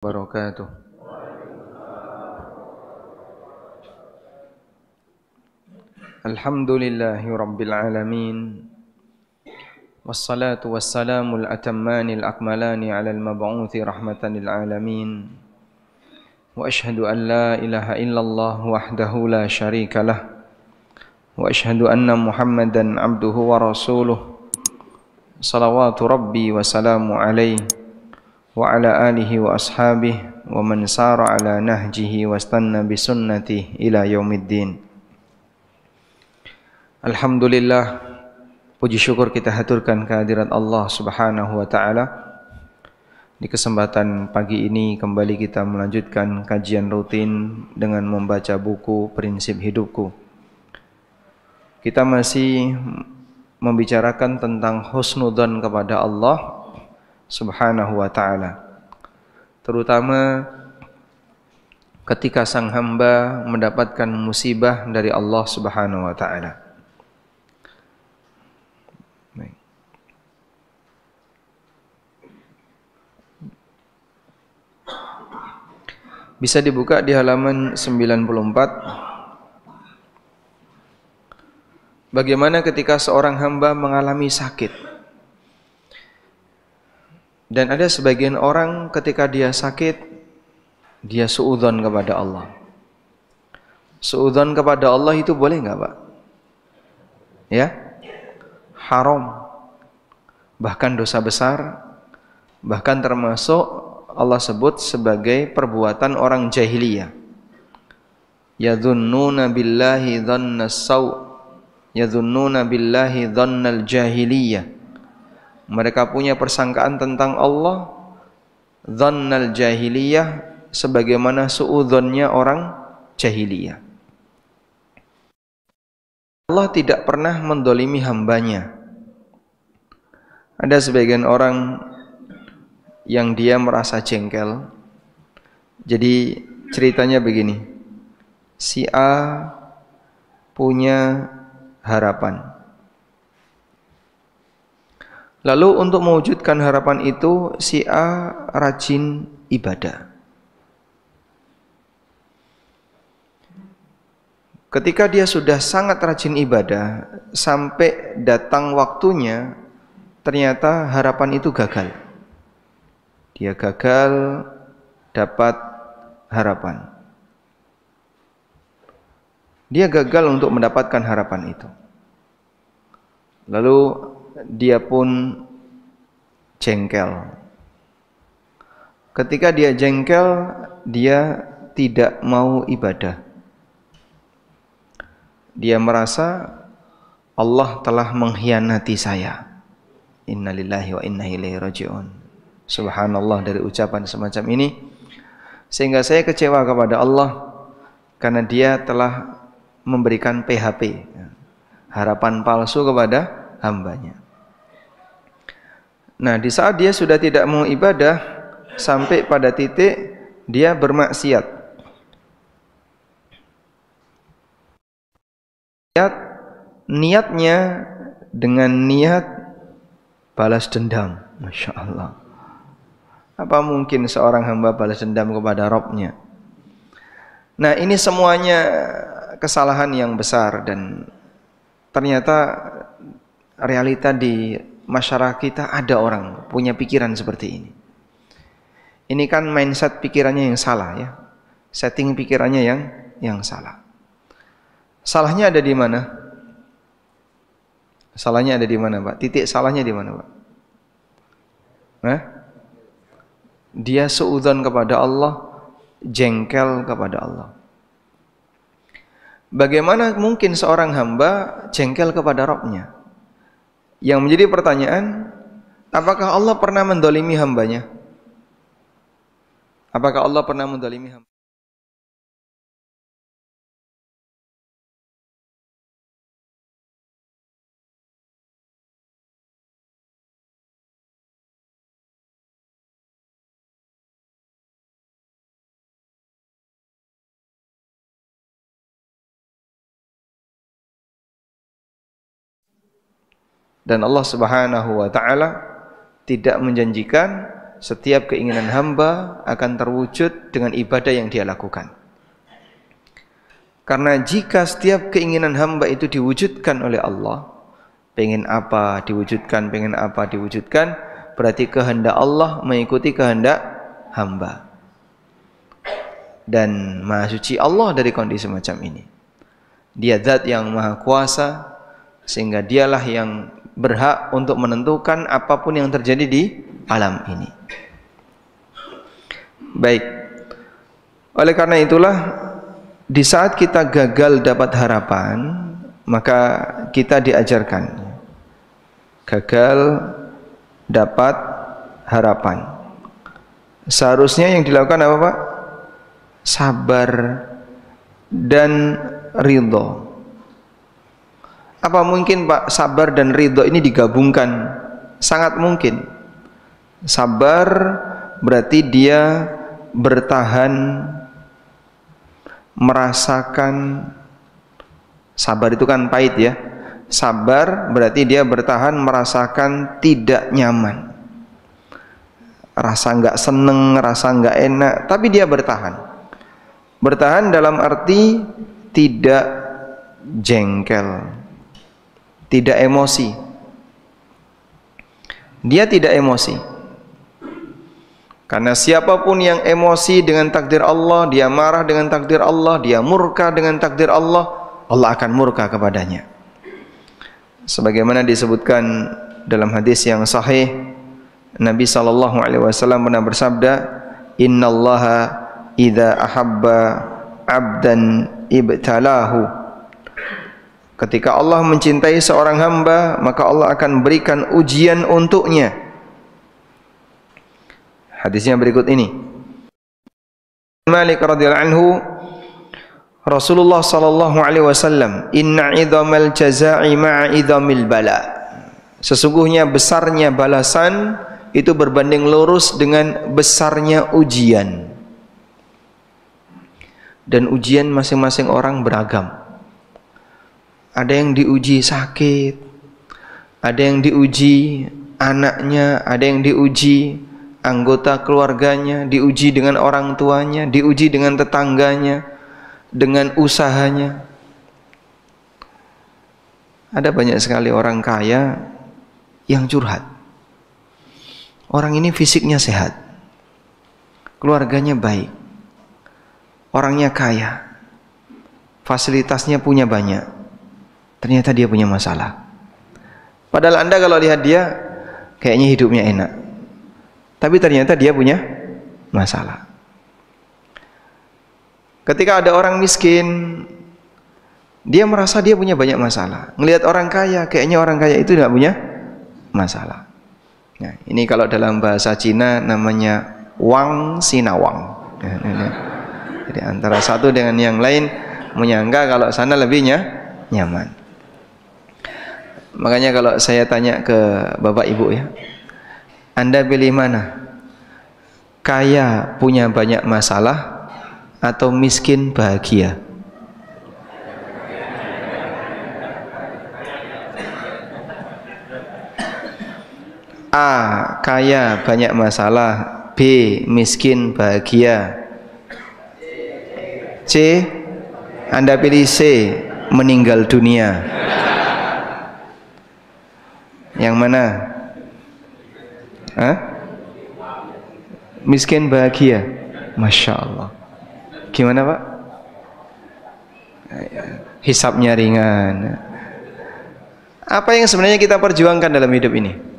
Wabarakatuh. Alhamdulillahi Rabbil Alamin. Wassalatu wassalamul atammanil akmalani ala al-mab'uthi rahmatan lil alamin. Wa ashhadu an la ilaha illallah wahdahu la syarika lah. Wa ashhadu anna Muhammadan abduhu wa rasuluh. Salawatu Rabbi wa salamu alaihi wa ala alihi wa ashabihi wa man sara ala nahjihi wastanna bi sunnatihi ila yaumiddin. Alhamdulillah, puji syukur kita haturkan kehadirat Allah Subhanahu wa taala. Di kesempatan pagi ini kembali kita melanjutkan kajian rutin dengan membaca buku Prinsip Hidupku. Kita masih membicarakan tentang husnudzon kepada Allah Subhanahu wa ta'ala, terutama ketika sang hamba mendapatkan musibah dari Allah Subhanahu wa ta'ala. Bisa dibuka di halaman 94. Bagaimana ketika seorang hamba mengalami sakit? Dan ada sebagian orang ketika dia sakit, dia suudzon kepada Allah. Suudzon kepada Allah itu boleh nggak, Pak? Ya? Haram. Bahkan dosa besar. Bahkan termasuk Allah sebut sebagai perbuatan orang jahiliyah. Yadhunnuna billahi dhannas saw. Yadhunnuna billahi dhannal jahiliyah. Mereka punya persangkaan tentang Allah dhannal jahiliyah, sebagaimana suudzonnya orang jahiliyah. Allah tidak pernah mendolimi hambanya. Ada sebagian orang yang dia merasa jengkel. Jadi ceritanya begini, si A punya harapan. Lalu untuk mewujudkan harapan itu, si A rajin ibadah. Ketika dia sudah sangat rajin ibadah, sampai datang waktunya, ternyata harapan itu gagal. Dia gagal dapat harapan. Dia gagal untuk mendapatkan harapan itu. Lalu dia pun jengkel. Ketika dia jengkel, dia tidak mau ibadah. Dia merasa Allah telah mengkhianati saya. Innalillahi wa inna ilaihi raji'un. Subhanallah dari ucapan semacam ini, sehingga saya kecewa kepada Allah karena dia telah memberikan PHP, harapan palsu kepada hambanya. Nah, di saat dia sudah tidak mau ibadah, sampai pada titik dia bermaksiat. Niatnya dengan niat balas dendam. Masya Allah. Apa mungkin seorang hamba balas dendam kepada Rabb-Nya? Nah, ini semuanya kesalahan yang besar, dan ternyata realita di masyarakat kita ada orang punya pikiran seperti ini. Ini kan mindset pikirannya yang salah, ya. Setting pikirannya yang salah. Salahnya ada di mana? Salahnya ada di mana, Pak? Titik salahnya di mana, Pak? Dia suudzon kepada Allah, jengkel kepada Allah. Bagaimana mungkin seorang hamba jengkel kepada Rabb-Nya? Yang menjadi pertanyaan, apakah Allah pernah mendolimi hambanya? Apakah Allah pernah mendolimi hamba? Dan Allah Subhanahu wa ta'ala tidak menjanjikan setiap keinginan hamba akan terwujud dengan ibadah yang dia lakukan. Karena jika setiap keinginan hamba itu diwujudkan oleh Allah, pengen apa diwujudkan, pengen apa diwujudkan, berarti kehendak Allah mengikuti kehendak hamba. Dan Maha Suci Allah dari kondisi macam ini. Dia zat yang Maha Kuasa, sehingga dialah yang berhak untuk menentukan apapun yang terjadi di alam ini. Baik. Oleh karena itulah, di saat kita gagal dapat harapan, maka kita diajarkan gagal dapat harapan. Seharusnya yang dilakukan apa, Pak? Sabar dan ridho. Apa mungkin, Pak, sabar dan ridho ini digabungkan? Sangat mungkin. Sabar berarti dia bertahan, merasakan. Sabar itu kan pahit ya. Sabar berarti dia bertahan, merasakan tidak nyaman, rasa nggak seneng, rasa nggak enak, tapi dia bertahan. Bertahan dalam arti tidak jengkel, tidak emosi. Dia tidak emosi. Karena siapapun yang emosi dengan takdir Allah, dia marah dengan takdir Allah, dia murka dengan takdir Allah, Allah akan murka kepadanya. Sebagaimana disebutkan dalam hadis yang sahih, Nabi SAW pernah bersabda, Innallaha idza ahabba abdan ibtalahu. Ketika Allah mencintai seorang hamba, maka Allah akan berikan ujian untuknya. Hadisnya berikut ini. Malik radhiyallahu anhu, Rasulullah sallallahu alaihi wasallam, inna idhamal jazaa'i ma'a idhamil bala. Sesungguhnya besarnya balasan itu berbanding lurus dengan besarnya ujian. Dan ujian masing-masing orang beragam. Ada yang diuji sakit, ada yang diuji anaknya, ada yang diuji anggota keluarganya, diuji dengan orang tuanya, diuji dengan tetangganya, dengan usahanya. Ada banyak sekali orang kaya yang curhat. Orang ini fisiknya sehat, keluarganya baik, orangnya kaya, fasilitasnya punya banyak, ternyata dia punya masalah. Padahal Anda kalau lihat dia kayaknya hidupnya enak, tapi ternyata dia punya masalah. Ketika ada orang miskin, dia merasa dia punya banyak masalah. Ngelihat orang kaya, kayaknya orang kaya itu tidak punya masalah. Nah, ini kalau dalam bahasa Cina namanya wang sinawang. Jadi antara satu dengan yang lain menyangka kalau sana lebihnya nyaman. Makanya kalau saya tanya ke Bapak Ibu ya, Anda pilih mana? Kaya punya banyak masalah atau miskin bahagia? A. Kaya banyak masalah. B. Miskin bahagia. C. Anda pilih C. Meninggal dunia. Yang mana? Hah? Miskin bahagia. Masya Allah. Gimana Pak? Hisabnya ringan. Apa yang sebenarnya kita perjuangkan dalam hidup ini?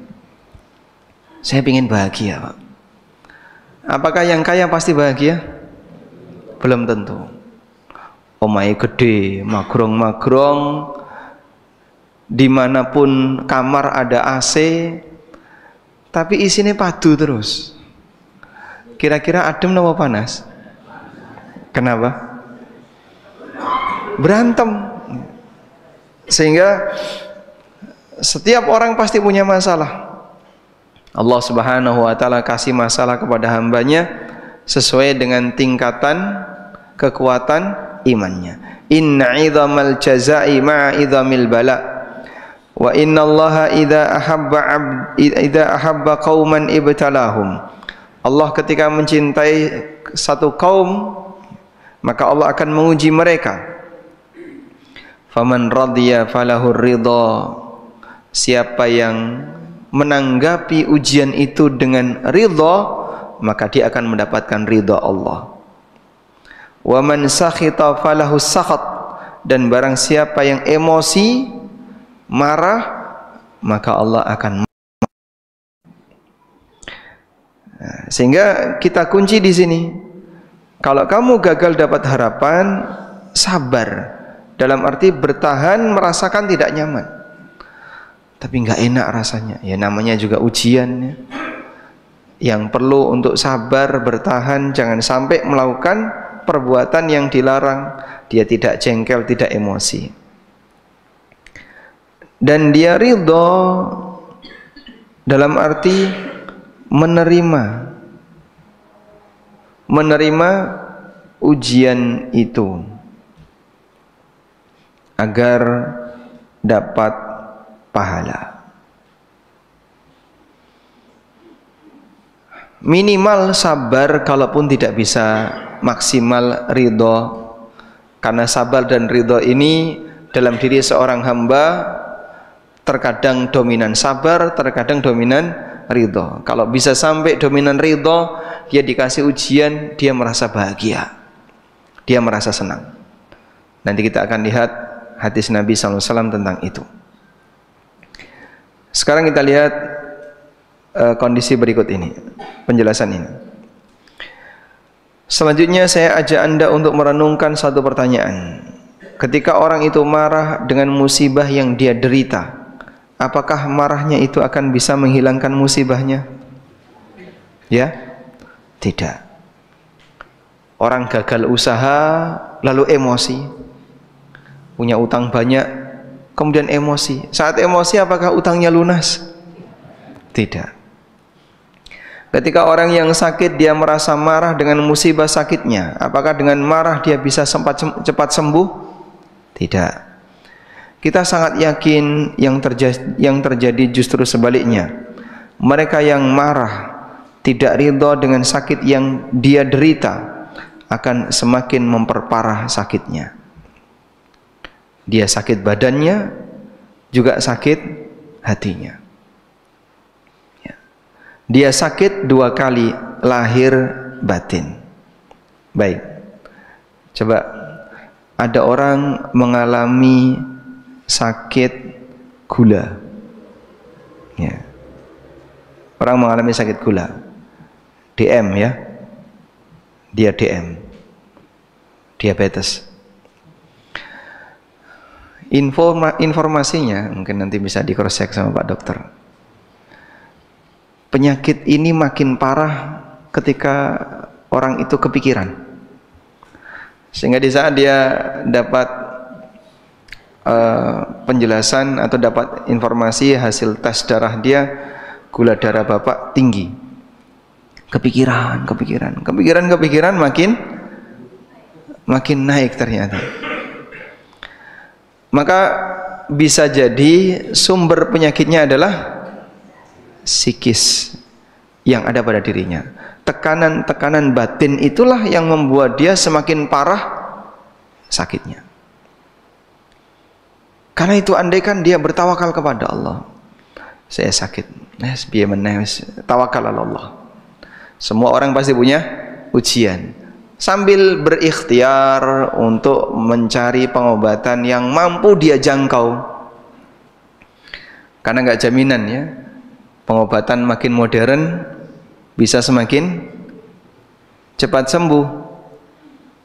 Saya ingin bahagia Pak. Apakah yang kaya pasti bahagia? Belum tentu. Omai gede, magrong-magrong, dimanapun kamar ada AC, tapi isinya padu terus. Kira-kira adem atau panas? Kenapa? Berantem. Sehingga setiap orang pasti punya masalah. Allah Subhanahu wa ta'ala kasih masalah kepada hambanya sesuai dengan tingkatan kekuatan imannya. Inna idhamal jazaa'i ma'a idhamil bala. Wa inna Allaha idza ahabba qauman ibtalahum Allah ketika mencintai satu kaum, maka Allah akan menguji mereka. Faman radiya falahur ridha. Siapa yang menanggapi ujian itu dengan ridha, maka dia akan mendapatkan ridha Allah. Wa man sakhita falahus sakhat. Dan barang siapa yang emosi, marah, maka Allah akan. Sehingga kita kunci di sini. Kalau kamu gagal dapat harapan, sabar. Dalam arti bertahan, merasakan tidak nyaman, tapi nggak enak rasanya. Ya namanya juga ujian ya. Yang perlu untuk sabar, bertahan, jangan sampai melakukan perbuatan yang dilarang. Dia tidak jengkel, tidak emosi, dan dia ridho dalam arti menerima ujian itu agar dapat pahala. Minimal sabar, kalaupun tidak bisa maksimal ridho, karena sabar dan ridho ini dalam diri seorang hamba terkadang dominan sabar, terkadang dominan ridho. Kalau bisa sampai dominan ridho, dia dikasih ujian, dia merasa bahagia, dia merasa senang. Nanti kita akan lihat hadis Nabi SAW tentang itu. Sekarang kita lihat kondisi berikut ini, penjelasan ini. Selanjutnya saya ajak Anda untuk merenungkan satu pertanyaan. Ketika orang itu marah dengan musibah yang dia derita, apakah marahnya itu akan bisa menghilangkan musibahnya? Ya? Tidak. Orang gagal usaha lalu emosi, punya utang banyak, kemudian emosi. Saat emosi apakah utangnya lunas? Tidak. Ketika orang yang sakit dia merasa marah dengan musibah sakitnya, apakah dengan marah dia bisa cepat sembuh? Tidak. Kita sangat yakin yang terjadi justru sebaliknya. Mereka yang marah, tidak ridho dengan sakit yang dia derita, akan semakin memperparah sakitnya. Dia sakit badannya, juga sakit hatinya. Dia sakit dua kali, lahir batin. Baik, coba ada orang mengalami sakit gula, ya. Orang mengalami sakit gula, DM ya, dia DM, diabetes. Informasinya mungkin nanti bisa di cross check sama Pak Dokter. Penyakit ini makin parah ketika orang itu kepikiran, sehingga di saat dia dapat penjelasan atau dapat informasi hasil tes darah dia, gula darah bapak tinggi, kepikiran makin naik ternyata. Maka bisa jadi sumber penyakitnya adalah psikis yang ada pada dirinya. Tekanan-tekanan batin itulah yang membuat dia semakin parah sakitnya. Karena itu andaikan dia bertawakal kepada Allah, saya sakit, tawakal Allah. Semua orang pasti punya ujian, sambil berikhtiar untuk mencari pengobatan yang mampu dia jangkau. Karena nggak jaminan ya, pengobatan makin modern bisa semakin cepat sembuh.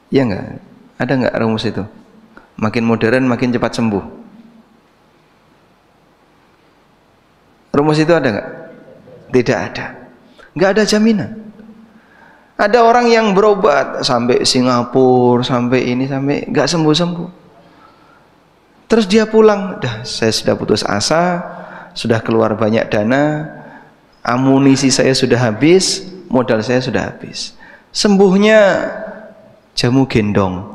Ya enggak? Ada enggak rumus itu? Makin modern makin cepat sembuh. Rumus itu ada enggak? Tidak ada. Enggak ada jaminan. Ada orang yang berobat sampai Singapura, sampai ini, sampai enggak sembuh-sembuh. Terus dia pulang, dah saya sudah putus asa, sudah keluar banyak dana, amunisi saya sudah habis, modal saya sudah habis. Sembuhnya jamu gendong.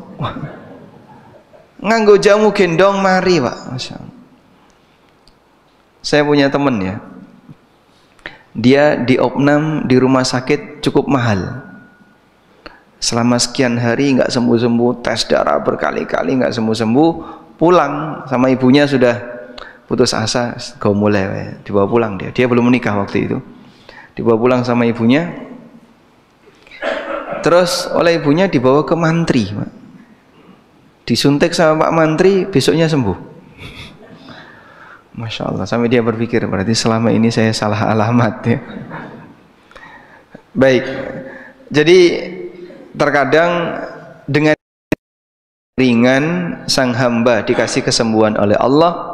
Nganggo jamu gendong mari Pak. Masya Allah. Saya punya teman ya, dia diopnam di rumah sakit cukup mahal. Selama sekian hari nggak sembuh-sembuh, tes darah berkali-kali nggak sembuh-sembuh, pulang sama ibunya sudah putus asa, kau mulai dibawa pulang dia. Dia belum menikah waktu itu. Dibawa pulang sama ibunya. Terus oleh ibunya dibawa ke mantri. Disuntik sama Pak Mantri, besoknya sembuh. Masya Allah, sampai dia berpikir berarti selama ini saya salah alamat ya. Baik, jadi terkadang dengan ringan sang hamba dikasih kesembuhan oleh Allah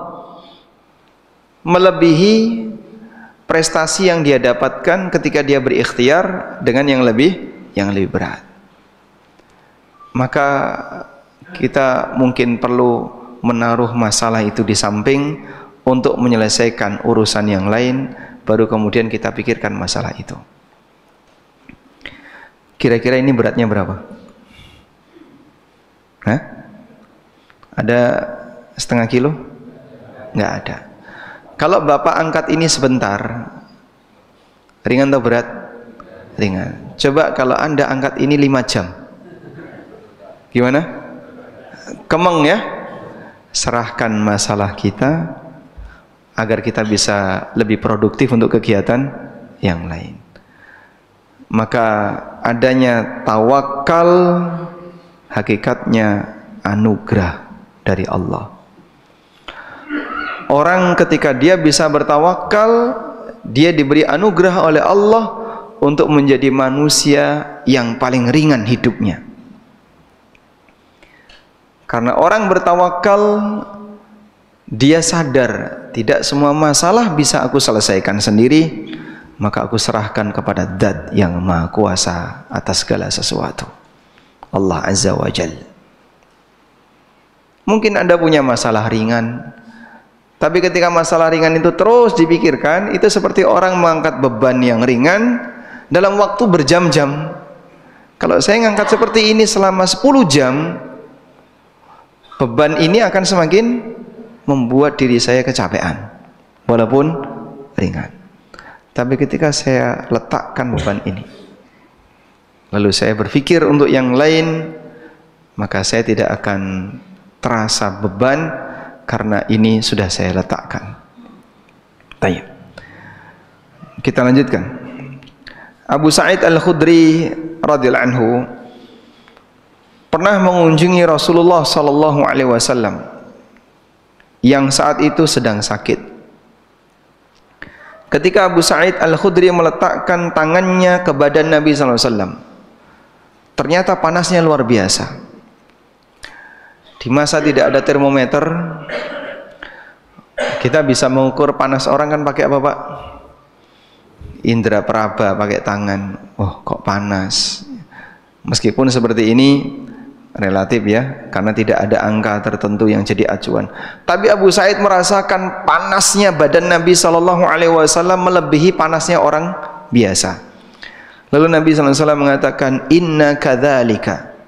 melebihi prestasi yang dia dapatkan ketika dia berikhtiar dengan yang lebih berat. Maka kita mungkin perlu menaruh masalah itu di samping untuk menyelesaikan urusan yang lain, baru kemudian kita pikirkan masalah itu. Kira-kira ini beratnya berapa? Hah? Ada setengah kilo? Nggak ada. Kalau Bapak angkat ini sebentar, ringan atau berat? Ringan. Coba kalau Anda angkat ini 5 jam. Gimana? Kemeng ya? Serahkan masalah kita agar kita bisa lebih produktif untuk kegiatan yang lain. Maka adanya tawakal hakikatnya anugerah dari Allah. Orang ketika dia bisa bertawakal, dia diberi anugerah oleh Allah untuk menjadi manusia yang paling ringan hidupnya. Karena orang bertawakal, dia sadar tidak semua masalah bisa aku selesaikan sendiri, maka aku serahkan kepada Zat yang Maha Kuasa atas segala sesuatu, Allah Azza wa Jalla. Mungkin Anda punya masalah ringan, tapi ketika masalah ringan itu terus dipikirkan, itu seperti orang mengangkat beban yang ringan dalam waktu berjam-jam. Kalau saya ngangkat seperti ini selama 10 jam, beban ini akan semakin membuat diri saya kecapean, walaupun ringan. Tapi ketika saya letakkan beban ini, lalu saya berpikir untuk yang lain, maka saya tidak akan terasa beban, karena ini sudah saya letakkan. Baik. Kita lanjutkan. Abu Sa'id Al-Khudri radhiyallahu anhu pernah mengunjungi Rasulullah sallallahu alaihi wasallam yang saat itu sedang sakit. Ketika Abu Sa'id Al-Khudri meletakkan tangannya ke badan Nabi sallallahu alaihi wasallam, ternyata panasnya luar biasa. Di masa tidak ada termometer, kita bisa mengukur panas orang kan pakai apa, Pak? Indra peraba, pakai tangan. Oh, kok panas. Meskipun seperti ini relatif ya, karena tidak ada angka tertentu yang jadi acuan. Tapi Abu Sa'id merasakan panasnya badan Nabi sallallahu alaihi wasallam melebihi panasnya orang biasa. Lalu Nabi sallallahu alaihi wasallam mengatakan, "Inna kadzalika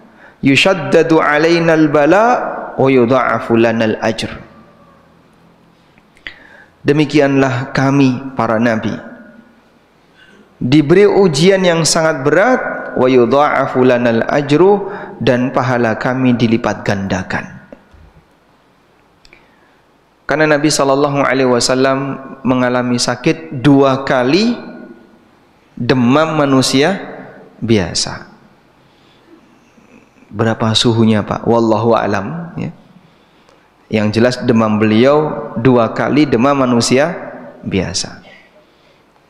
yushaddadu alaina al-bala wa yudha'afu lana al-ajr." Demikianlah kami para nabi diberi ujian yang sangat berat, wa yudha'afu lana al-ajru, dan pahala kami dilipat gandakan. Karena Nabi sallallahu alaihi wasallam mengalami sakit 2 kali demam manusia biasa. Berapa suhunya, Pak? Wallahu alam ya. Yang jelas demam beliau 2 kali demam manusia biasa.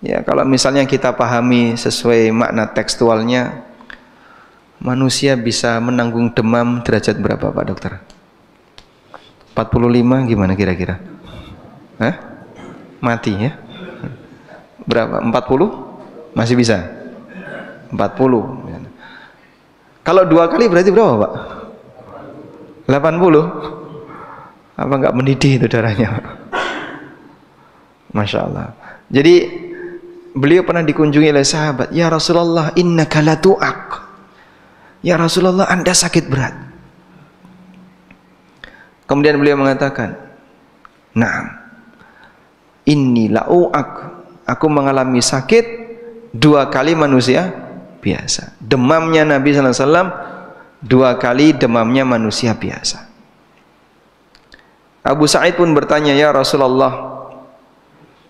Ya, kalau misalnya kita pahami sesuai makna tekstualnya, manusia bisa menanggung demam derajat berapa, Pak Dokter? 45 gimana kira-kira? Hah? Mati ya? Berapa? 40? Masih bisa? 40. Kalau 2 kali berarti berapa, Pak? 80? Apa enggak mendidih itu darahnya, Pak? Masya Allah. Jadi beliau pernah dikunjungi oleh sahabat, "Ya Rasulullah, innaka latu'aq." Ya Rasulullah, Anda sakit berat. Kemudian beliau mengatakan, "Na'am, inni la'u'aq." aku mengalami sakit 2 kali manusia biasa. Demamnya Nabi sallallahu alaihi wasallam 2 kali demamnya manusia biasa. Abu Sa'id pun bertanya, ya Rasulullah,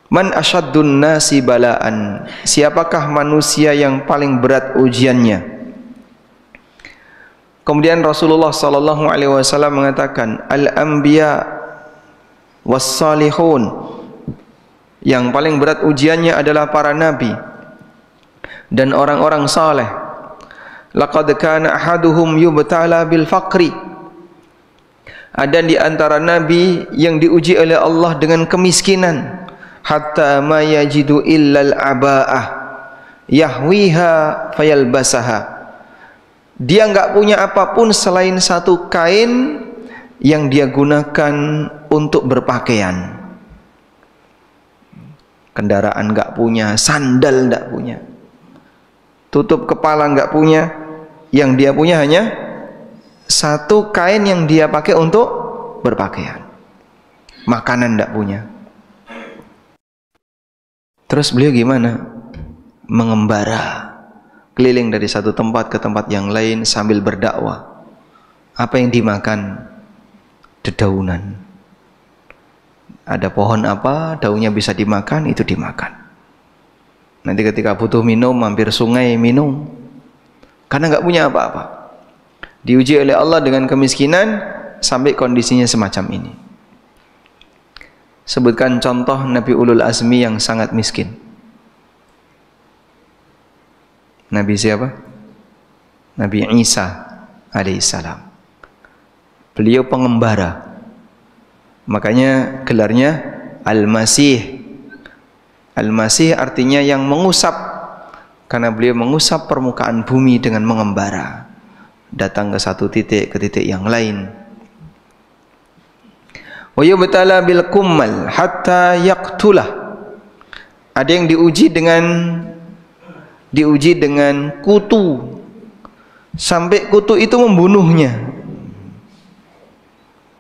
man asyaddun nasi balaan, siapakah manusia yang paling berat ujiannya? Kemudian Rasulullah sallallahu alaihi wasallam mengatakan, al-anbiya was-salihun, yang paling berat ujiannya adalah para nabi dan orang-orang saleh. Laqad kana ahaduhum yubtala bil faqri, ada di antara nabi yang diuji oleh Allah dengan kemiskinan, hatta ma yajidu illal abaah yahwiha fayalbasaha, dia enggak punya apapun selain satu kain yang dia gunakan untuk berpakaian. Kendaraan enggak punya, sandal enggak punya, tutup kepala enggak punya, yang dia punya hanya satu kain yang dia pakai untuk berpakaian. Makanan enggak punya. Terus beliau gimana? Mengembara, keliling dari satu tempat ke tempat yang lain sambil berdakwah. Apa yang dimakan? Dedaunan. Ada pohon apa, daunnya bisa dimakan, itu dimakan. Nanti ketika butuh minum, mampir sungai minum. Karena nggak punya apa-apa. Diuji oleh Allah dengan kemiskinan sampai kondisinya semacam ini. Sebutkan contoh Nabi Ulul Azmi yang sangat miskin. Nabi siapa? Nabi Isa alaihissalam. Beliau pengembara. Makanya gelarnya Al-Masih. Al-Masih artinya yang mengusap, karena beliau mengusap permukaan bumi dengan mengembara, datang ke satu titik ke titik yang lain. Wa yubtala bil kummal hatta yaqtulah, ada yang diuji dengan kutu sampai kutu itu membunuhnya.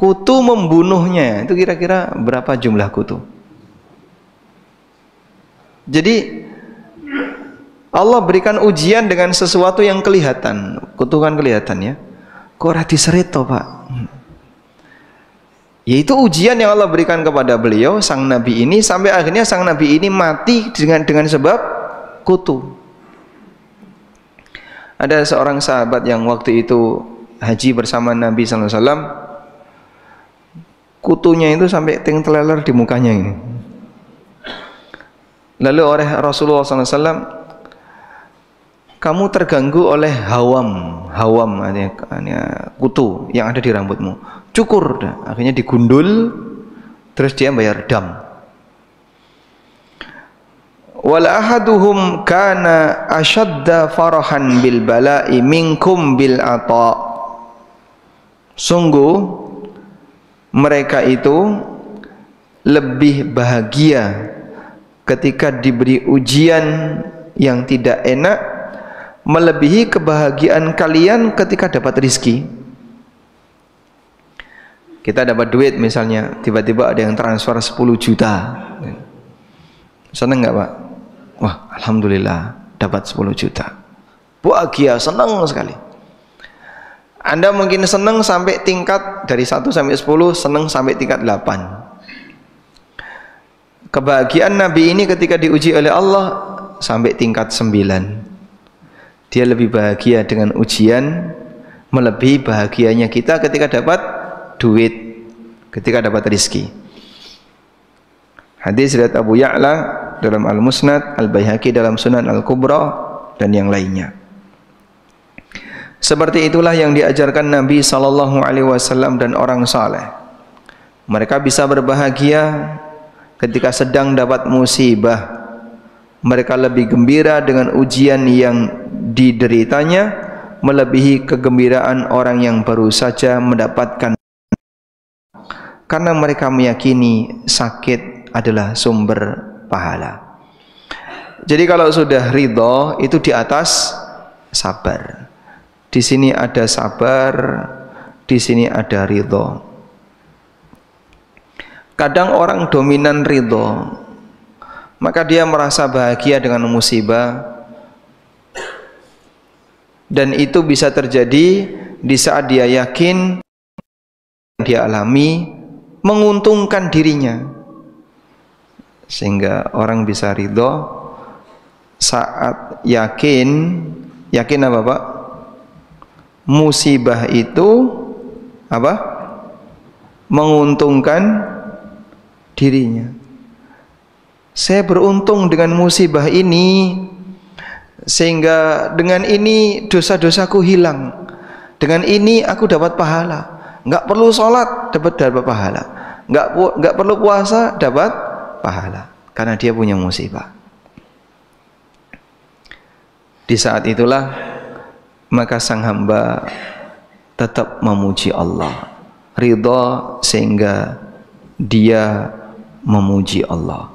Kutu membunuhnya, itu kira-kira berapa jumlah kutu? Jadi Allah berikan ujian dengan sesuatu yang kelihatan. Kutu kan kelihatan ya. Kok ora diseret toh, Pak? Yaitu ujian yang Allah berikan kepada beliau, sang nabi ini, sampai akhirnya sang nabi ini mati dengan sebab kutu. Ada seorang sahabat yang waktu itu haji bersama Nabi sallallahu alaihi wasallam, kutunya itu sampai teleler di mukanya ini. Lalu oleh Rasulullah sallallahu alaihi wasallam, kamu terganggu oleh hawam artinya kutu yang ada di rambutmu, cukur. Akhirnya digundul, terus dia bayar dam. Wal ahaduhum kana ashadda farahan bil bala'i minkum bil ata, sungguh mereka itu lebih bahagia ketika diberi ujian yang tidak enak, melebihi kebahagiaan kalian ketika dapat rizki. Kita dapat duit misalnya, tiba-tiba ada yang transfer 10 juta. Senang nggak Pak? Wah, alhamdulillah dapat 10 juta. Bahagia, senang sekali. Anda mungkin senang sampai tingkat dari 1 sampai 10, senang sampai tingkat 8. Kebahagiaan Nabi ini ketika diuji oleh Allah sampai tingkat 9. Dia lebih bahagia dengan ujian melebihi bahagianya kita ketika dapat duit, ketika dapat rizki. Hadis riwayat Abu Ya'la dalam Al-Musnad, Al-Baihaqi dalam Sunan Al-Kubra, dan yang lainnya. Seperti itulah yang diajarkan Nabi sallallahu alaihi wasallam dan orang saleh. Mereka bisa berbahagia ketika sedang dapat musibah. Mereka lebih gembira dengan ujian yang dideritanya melebihi kegembiraan orang yang baru saja mendapatkan, karena mereka meyakini sakit adalah sumber pahala. Jadi kalau sudah ridho itu di atas sabar. Di sini ada sabar, di sini ada ridho. Kadang orang dominan ridho, maka dia merasa bahagia dengan musibah, dan itu bisa terjadi di saat dia yakin dia alami menguntungkan dirinya, sehingga orang bisa ridho saat yakin apa Pak? Musibah itu apa? Menguntungkan dirinya. Saya beruntung dengan musibah ini, sehingga dengan ini dosa-dosaku hilang. Dengan ini aku dapat pahala. Enggak perlu sholat dapat pahala. Enggak perlu puasa dapat pahala, karena dia punya musibah. Di saat itulah maka sang hamba tetap memuji Allah, ridha sehingga dia memuji Allah.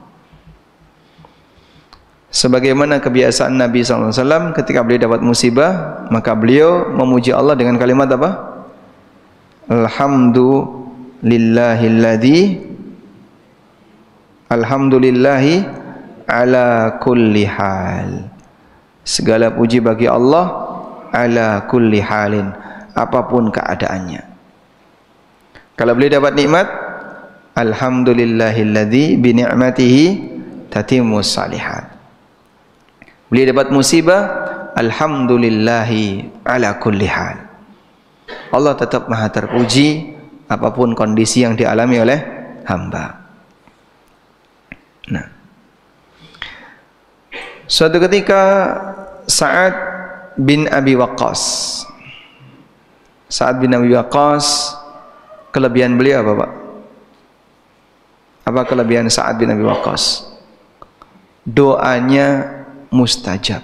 Sebagaimana kebiasaan Nabi SAW, ketika beliau dapat musibah, maka beliau memuji Allah dengan kalimat apa? Alhamdulillahi ala kulli hal. Segala puji bagi Allah ala kulli halin, apapun keadaannya. Kalau beliau dapat nikmat, alhamdulillahilladzi bi ni'matihi tatimmus shalihat. Beliau dapat musibah, alhamdulillahi ala kulli hal. Allah tetap maha terpuji apapun kondisi yang dialami oleh hamba. Nah, suatu ketika Sa'ad bin Abi Waqqas, kelebihan beliau apa Pak? Apa kelebihan Sa'ad bin Abi Waqqas? Doanya mustajab.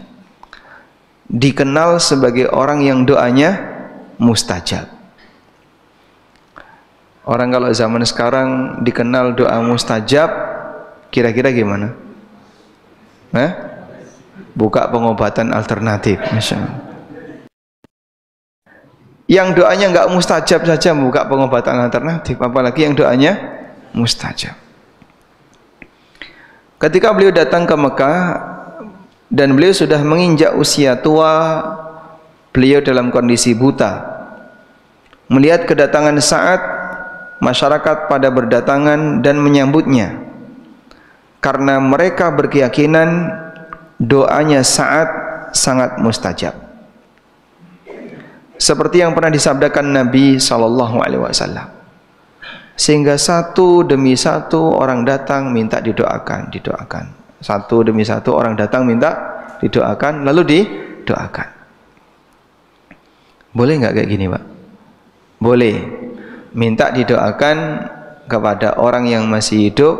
Dikenal sebagai orang yang doanya mustajab. Orang kalau zaman sekarang dikenal doa mustajab, kira-kira gimana? Buka pengobatan alternatif, misalnya. Yang doanya enggak mustajab saja buka pengobatan alternatif, apalagi yang doanya mustajab. Ketika beliau datang ke Mekah dan beliau sudah menginjak usia tua, beliau dalam kondisi buta. Melihat kedatangan Sa'ad, masyarakat pada berdatangan dan menyambutnya, karena mereka berkeyakinan doanya Sa'ad sangat mustajab. Seperti yang pernah disabdakan Nabi SAW. Sehingga satu demi satu orang datang minta didoakan. Satu demi satu orang datang minta didoakan, lalu didoakan. Boleh nggak kayak gini Pak? Boleh. Minta didoakan kepada orang yang masih hidup,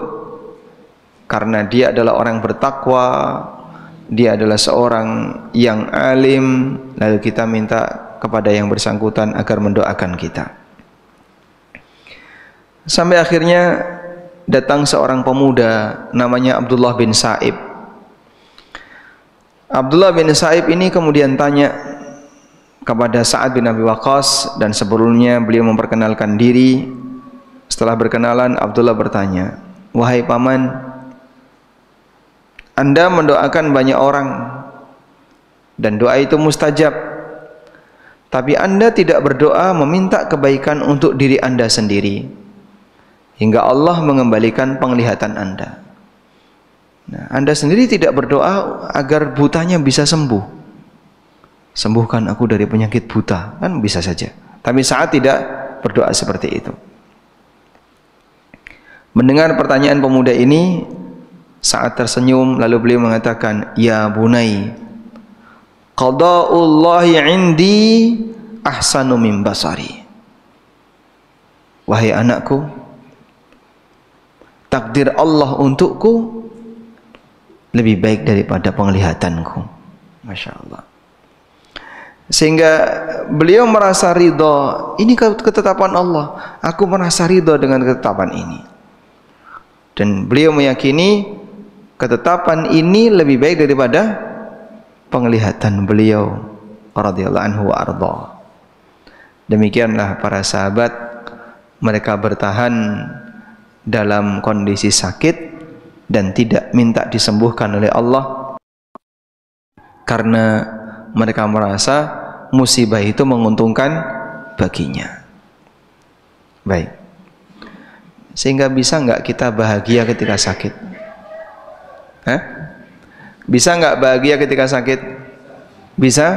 karena dia adalah orang bertakwa, dia adalah seorang yang alim, lalu kita minta kepada yang bersangkutan agar mendoakan kita. Sampai akhirnya datang seorang pemuda namanya Abdullah bin Sa'ib. Abdullah bin Sa'ib ini kemudian tanya kepada Sa'ad bin Abi Waqqas, dan sebelumnya beliau memperkenalkan diri. Setelah berkenalan, Abdullah bertanya, "Wahai paman, Anda mendoakan banyak orang dan doa itu mustajab, tapi Anda tidak berdoa meminta kebaikan untuk diri Anda sendiri, hingga Allah mengembalikan penglihatan Anda. Nah, Anda sendiri tidak berdoa agar butanya bisa sembuh. Sembuhkan aku dari penyakit buta." Kan bisa saja. Tapi Sa'ad tidak berdoa seperti itu. Mendengar pertanyaan pemuda ini, Sa'ad tersenyum, lalu beliau mengatakan, "Ya bunai, qada'ullahi 'indi ahsanu min basari." Wahai anakku, takdir Allah untukku lebih baik daripada penglihatanku. Masya Allah. Sehingga beliau merasa ridho, ini ketetapan Allah, aku merasa ridho dengan ketetapan ini. Dan beliau meyakini ketetapan ini lebih baik daripada penglihatan beliau radhiyallahu anhu wa arda. Demikianlah para sahabat, mereka bertahan dalam kondisi sakit dan tidak minta disembuhkan oleh Allah karena mereka merasa musibah itu menguntungkan baginya. Baik. Sehingga bisa nggak kita bahagia ketika sakit? Hah? Bisa nggak bahagia ketika sakit? Bisa.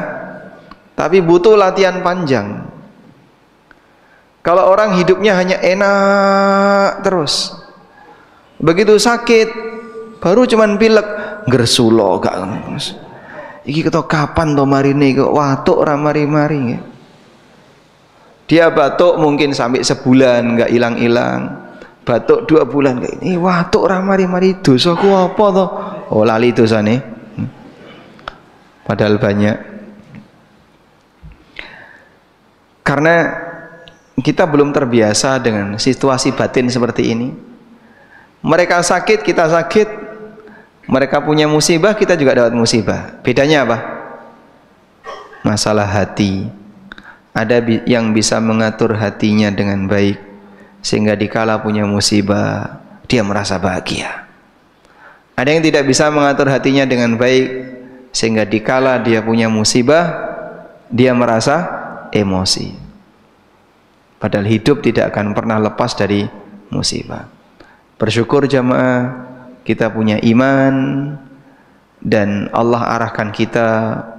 Tapi butuh latihan panjang. Kalau orang hidupnya hanya enak terus, begitu sakit baru cuman pilek, gersulo gak. Iki ketok kapan to marine kok watuk ora mari-mari. Dia batuk mungkin sampai sebulan nggak hilang-hilang. Batuk 2 bulan kayak ini watuk ora mari-mari, dosaku apa to? Oh lali dosane. Padahal banyak. Karena kita belum terbiasa dengan situasi batin seperti ini. Mereka sakit, kita sakit. Mereka punya musibah, kita juga dapat musibah. Bedanya apa? Masalah hati. Ada yang bisa mengatur hatinya dengan baik, sehingga dikala punya musibah dia merasa bahagia. Ada yang tidak bisa mengatur hatinya dengan baik, sehingga dikala dia punya musibah dia merasa emosi. Padahal hidup tidak akan pernah lepas dari musibah. Bersyukur jamaah, kita punya iman dan Allah arahkan kita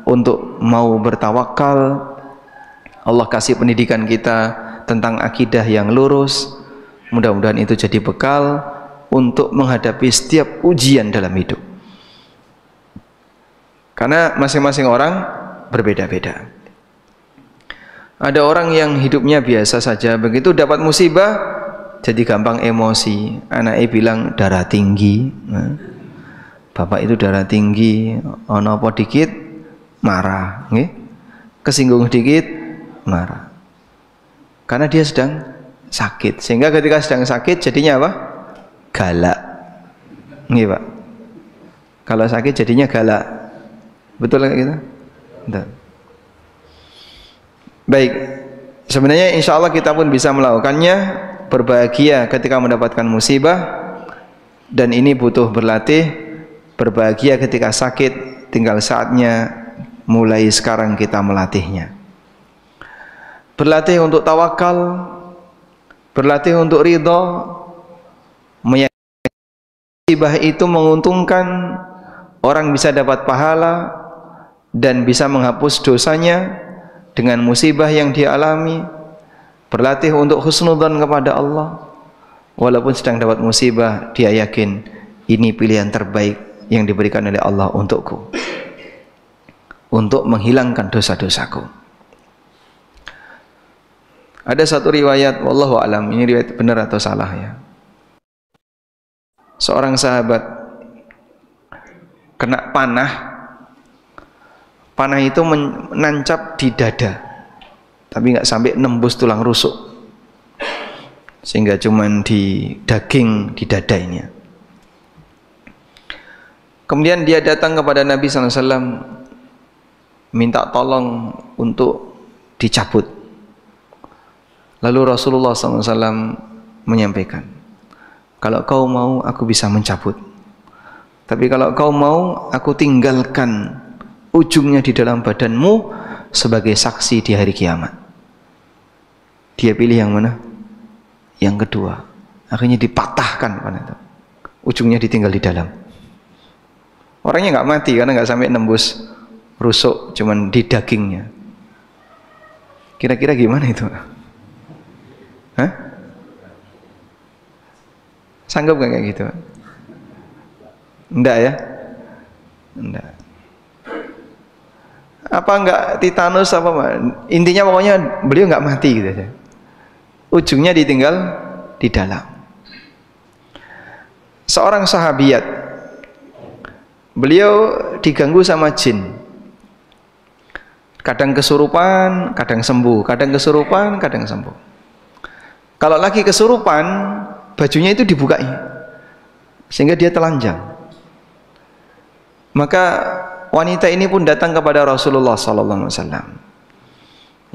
untuk mau bertawakal. Allah kasih pendidikan kita tentang akidah yang lurus. Mudah-mudahan itu jadi bekal untuk menghadapi setiap ujian dalam hidup. Karena masing-masing orang berbeda-beda. Ada orang yang hidupnya biasa saja, begitu dapat musibah jadi gampang emosi. Anaknya bilang darah tinggi. Bapak itu darah tinggi, ono apa dikit marah, nggih. Kesinggung dikit marah. Karena dia sedang sakit, sehingga ketika sedang sakit jadinya apa? Galak. Nggih, Pak. Kalau sakit jadinya galak. Betul kayak gitu? Betul. Baik. Sebenarnya insya Allah kita pun bisa melakukannya, berbahagia ketika mendapatkan musibah, dan ini butuh berlatih. Berbahagia ketika sakit, tinggal saatnya mulai sekarang kita melatihnya. Berlatih untuk tawakal, berlatih untuk ridho, meyakini musibah itu menguntungkan, orang bisa dapat pahala dan bisa menghapus dosanya dengan musibah yang dia alami. Berlatih untuk husnudzon kepada Allah, walaupun sedang dapat musibah, dia yakin ini pilihan terbaik yang diberikan oleh Allah untukku, untuk menghilangkan dosa-dosaku. Ada satu riwayat, wallahu alam, ini riwayat benar atau salah ya. Seorang sahabat kena panah. Panah itu menancap di dada, tapi nggak sampai nembus tulang rusuk, sehingga cuman di daging di dada ini. Kemudian dia datang kepada Nabi SAW, minta tolong untuk dicabut. Lalu Rasulullah SAW menyampaikan, kalau kau mau aku bisa mencabut, tapi kalau kau mau aku tinggalkan ujungnya di dalam badanmu sebagai saksi di hari kiamat. Dia pilih yang mana? Yang kedua. Akhirnya dipatahkan panah itu, ujungnya ditinggal di dalam. Orangnya nggak mati karena nggak sampai nembus rusuk, cuman di dagingnya. Kira-kira gimana itu? Hah? Sanggup nggak kayak gitu? Enggak ya? Enggak. Apa enggak titanus apa? Intinya pokoknya beliau nggak mati gitu aja. Ujungnya ditinggal di dalam. Seorang sahabiat, beliau diganggu sama jin. Kadang kesurupan, kadang sembuh, kadang kesurupan, kadang sembuh. Kalau lagi kesurupan, bajunya itu dibukai sehingga dia telanjang. Maka wanita ini pun datang kepada Rasulullah SAW.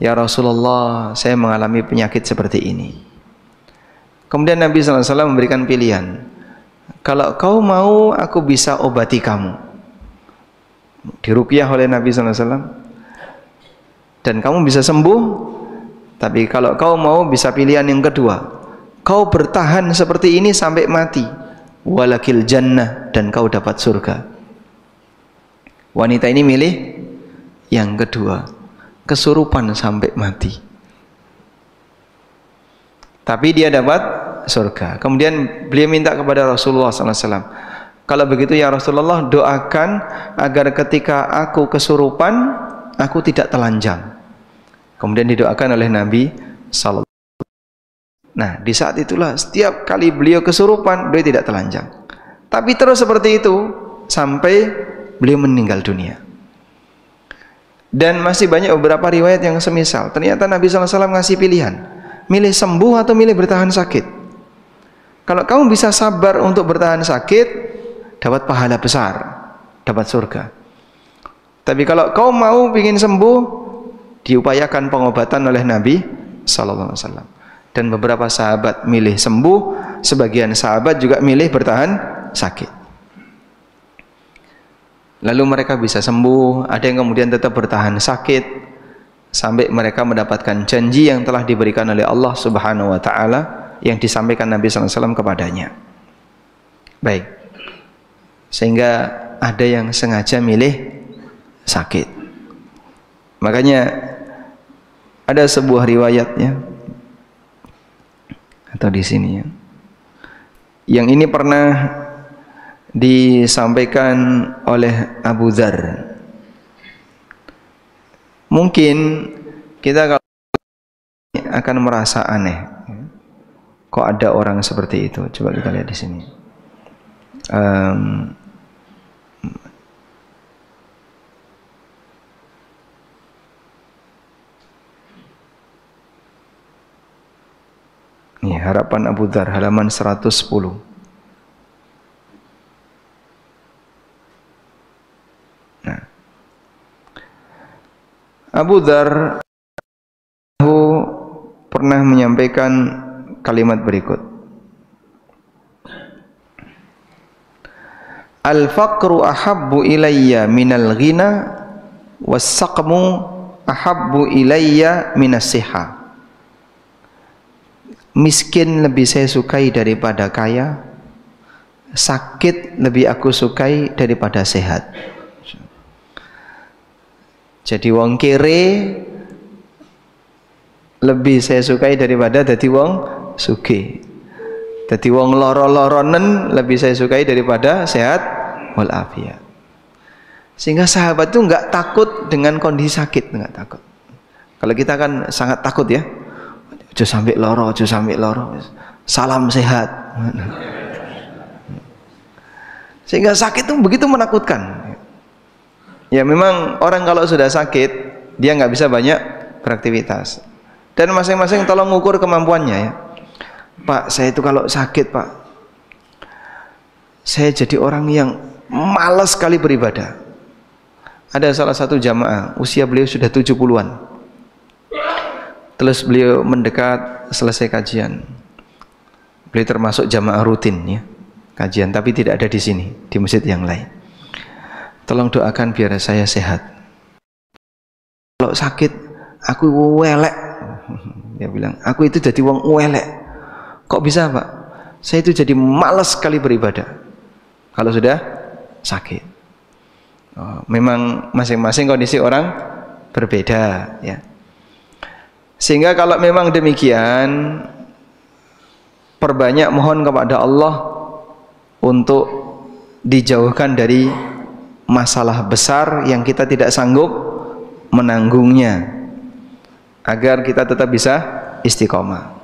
Ya Rasulullah, saya mengalami penyakit seperti ini. Kemudian Nabi SAW memberikan pilihan, kalau kau mau aku bisa obati kamu. Diruqyah oleh Nabi sallallahu alaihi wasallam. Dan kamu bisa sembuh. Tapi kalau kau mau bisa pilihan yang kedua. Kau bertahan seperti ini sampai mati. Walakil jannah, dan kau dapat surga. Wanita ini milih yang kedua, kesurupan sampai mati. Tapi dia dapat surga. Kemudian beliau minta kepada Rasulullah SAW, kalau begitu ya Rasulullah, doakan agar ketika aku kesurupan, aku tidak telanjang. Kemudian didoakan oleh Nabi SAW. Nah, di saat itulah setiap kali beliau kesurupan, beliau tidak telanjang. Tapi terus seperti itu sampai beliau meninggal dunia. Dan masih banyak beberapa riwayat yang semisal. Ternyata Nabi SAW ngasih pilihan, milih sembuh atau milih bertahan sakit. Kalau kamu bisa sabar untuk bertahan sakit, dapat pahala besar, dapat surga. Tapi kalau kau mau ingin sembuh, diupayakan pengobatan oleh Nabi SAW. Dan beberapa sahabat milih sembuh, sebagian sahabat juga milih bertahan sakit. Lalu mereka bisa sembuh, ada yang kemudian tetap bertahan sakit sampai mereka mendapatkan janji yang telah diberikan oleh Allah Subhanahu wa taala yang disampaikan Nabi sallallahu alaihi wasallam kepadanya. Baik. Sehingga ada yang sengaja milih sakit. Makanya ada sebuah riwayatnya atau di sini ya. Yang ini pernah disampaikan oleh Abu Dzar. Mungkin kita kalau akan merasa aneh, kok ada orang seperti itu? Coba kita lihat di sini. Nih, harapan Abu Dzar halaman 110. Nah, Abu Dzar pernah menyampaikan kalimat berikut. Al-faqru ahabbu ilayya minal ghina was-saqmu ahabbu ilayya minas siha. Miskin lebih saya sukai daripada kaya, sakit lebih aku sukai daripada sehat. Jadi wong kere lebih saya sukai daripada dadi wong sugih. Dadi wong loro-loronen lebih saya sukai daripada sehat walafiat. Sehingga sahabat itu enggak takut dengan kondisi sakit, enggak takut. Kalau kita kan sangat takut ya. Aja sampai loro, aja sampai loro. Salam sehat. Sehingga sakit itu begitu menakutkan. Ya memang orang kalau sudah sakit, dia nggak bisa banyak beraktivitas. Dan masing-masing tolong ukur kemampuannya ya. Pak, saya itu kalau sakit Pak, saya jadi orang yang malas sekali beribadah. Ada salah satu jamaah, usia beliau sudah 70-an. Terus beliau mendekat selesai kajian. Beliau termasuk jamaah rutin ya, kajian, tapi tidak ada di sini, di masjid yang lain. Tolong doakan biar saya sehat. Kalau sakit, aku welek. Dia bilang, aku itu jadi wong welek. Kok bisa Pak? Saya itu jadi malas sekali beribadah kalau sudah sakit. Oh, memang masing-masing kondisi orang berbeda ya. Sehingga kalau memang demikian, perbanyak mohon kepada Allah untuk dijauhkan dari masalah besar yang kita tidak sanggup menanggungnya, agar kita tetap bisa istiqomah.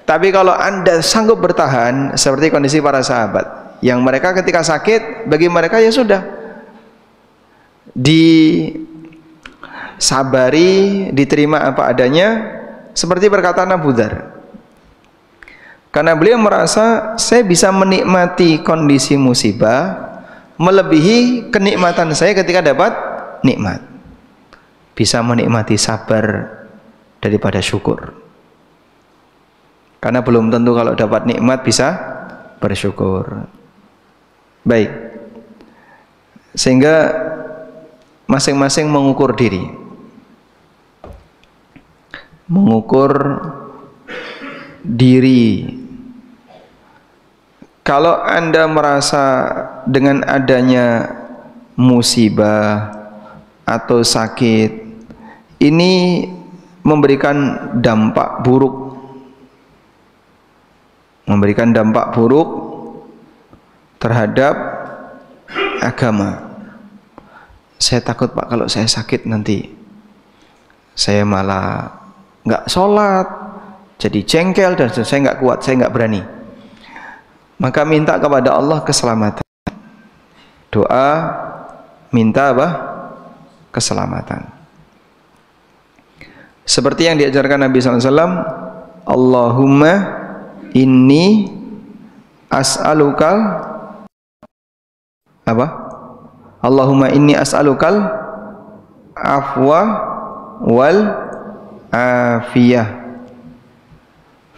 Tapi kalau Anda sanggup bertahan seperti kondisi para sahabat, yang mereka ketika sakit, bagi mereka ya sudah, sabari, diterima apa adanya, seperti perkataan Abu Dzar. Karena beliau merasa saya bisa menikmati kondisi musibah melebihi kenikmatan saya ketika dapat nikmat. Bisa menikmati sabar daripada syukur. Karena belum tentu kalau dapat nikmat bisa bersyukur. Baik. Sehingga masing-masing mengukur diri. Mengukur diri. Kalau Anda merasa dengan adanya musibah atau sakit ini memberikan dampak buruk, terhadap agama. Saya takut Pak, kalau saya sakit nanti saya malah nggak sholat, jadi jengkel dan saya nggak kuat, saya nggak berani. Maka minta kepada Allah keselamatan. Doa minta apa? Keselamatan. Seperti yang diajarkan Nabi SAW, Allahumma inni as'alukal apa? Allahumma inni as'alukal afwa wal afiyah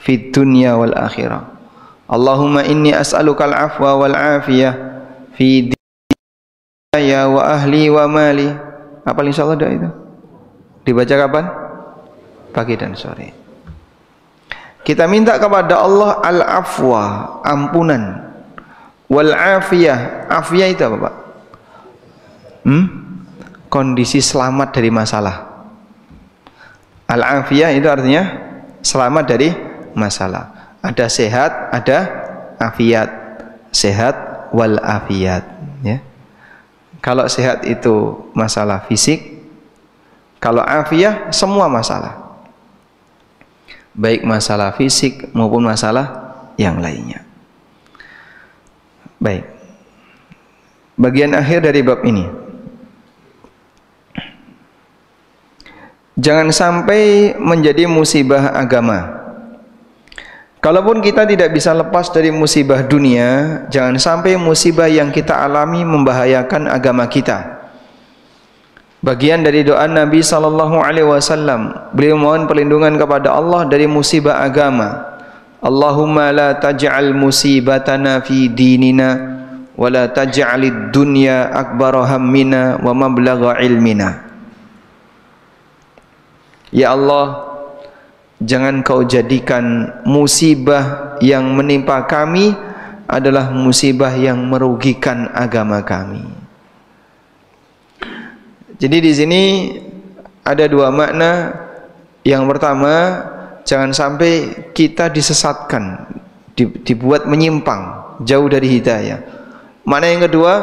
fid dunya wal akhirah. Allahumma inni as'alukal afwa wal afiyah fi dunya wa ahli wa mali. Apa insyaallah doa itu? Dibaca kapan? Pagi dan sore. Kita minta kepada Allah al-afwa, ampunan, wal afiyah. Afiyah itu apa, Pak? Kondisi selamat dari masalah. Al-afiyah itu artinya selamat dari masalah. Ada sehat, ada afiat. Sehat wal afiat, ya. Kalau sehat itu masalah fisik, kalau afiah semua masalah, baik masalah fisik maupun masalah yang lainnya. Baik, bagian akhir dari bab ini, jangan sampai menjadi musibah agama. Kalaupun kita tidak bisa lepas dari musibah dunia, jangan sampai musibah yang kita alami membahayakan agama kita. Bagian dari doa Nabi SAW, beliau mohon perlindungan kepada Allah dari musibah agama. Allahumma la taj'al musibatana fi dinina wa la taj'alid dunya akbara hammina wa mablagha ilmina. Ya Allah, jangan kau jadikan musibah yang menimpa kami adalah musibah yang merugikan agama kami. Jadi di sini ada dua makna. Yang pertama, jangan sampai kita disesatkan, dibuat menyimpang, jauh dari hidayah. Makna yang kedua,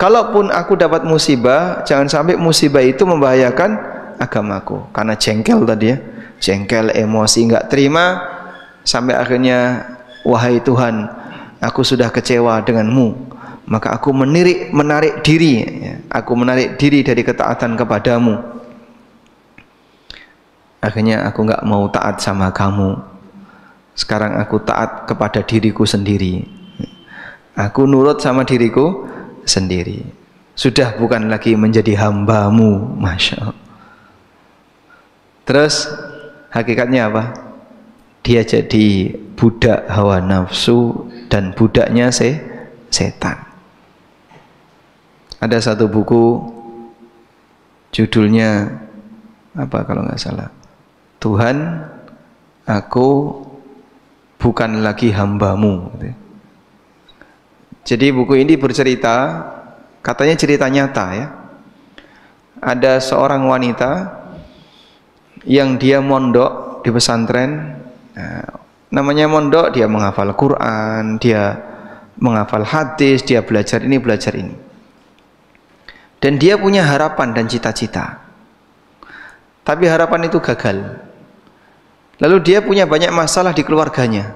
kalaupun aku dapat musibah, jangan sampai musibah itu membahayakan agamaku. Karena jengkel tadi ya, jengkel, emosi, nggak terima, sampai akhirnya, wahai Tuhan, aku sudah kecewa denganmu, maka aku menarik diri, ya. Aku menarik diri dari ketaatan kepadamu. Akhirnya aku nggak mau taat sama kamu. Sekarang aku taat kepada diriku sendiri. Aku nurut sama diriku sendiri. Sudah bukan lagi menjadi hambamu, masya Allah. Terus hakikatnya apa? Dia jadi budak hawa nafsu dan budaknya setan. Ada satu buku judulnya apa kalau nggak salah, Tuhan, aku bukan lagi hambamu. Jadi buku ini bercerita, katanya cerita nyata ya. Ada seorang wanita yang dia mondok di pesantren. Namanya mondok, dia menghafal Quran, dia menghafal hadis, dia belajar ini, belajar ini. Dan dia punya harapan dan cita-cita. Tapi harapan itu gagal. Lalu dia punya banyak masalah di keluarganya.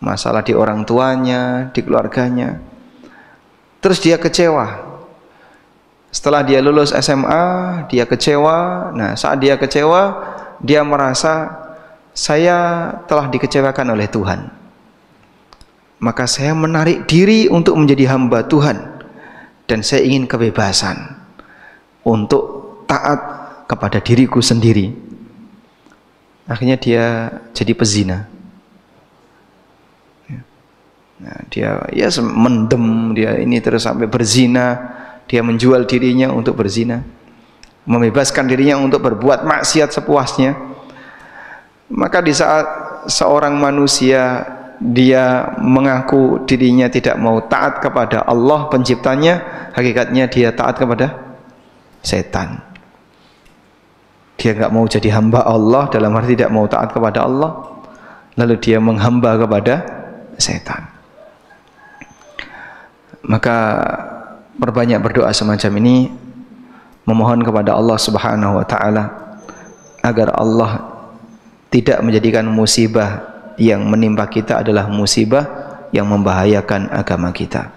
Masalah di orang tuanya, di keluarganya. Terus dia kecewa. Setelah dia lulus SMA, dia kecewa. Nah, saat dia kecewa, dia merasa saya telah dikecewakan oleh Tuhan. Maka saya menarik diri untuk menjadi hamba Tuhan. Dan saya ingin kebebasan untuk taat kepada diriku sendiri. Akhirnya dia jadi pezina. Nah, dia ya mendem, dia ini terus sampai berzina, dia menjual dirinya untuk berzina, membebaskan dirinya untuk berbuat maksiat sepuasnya. Maka di saat seorang manusia dia mengaku dirinya tidak mau taat kepada Allah penciptanya, hakikatnya dia taat kepada setan. Dia nggak mau jadi hamba Allah, dalam arti tidak mau taat kepada Allah, lalu dia menghamba kepada setan. Maka perbanyak berdoa semacam ini, memohon kepada Allah Subhanahu wa taala agar Allah tidak menjadikan musibah yang menimpa kita adalah musibah yang membahayakan agama kita.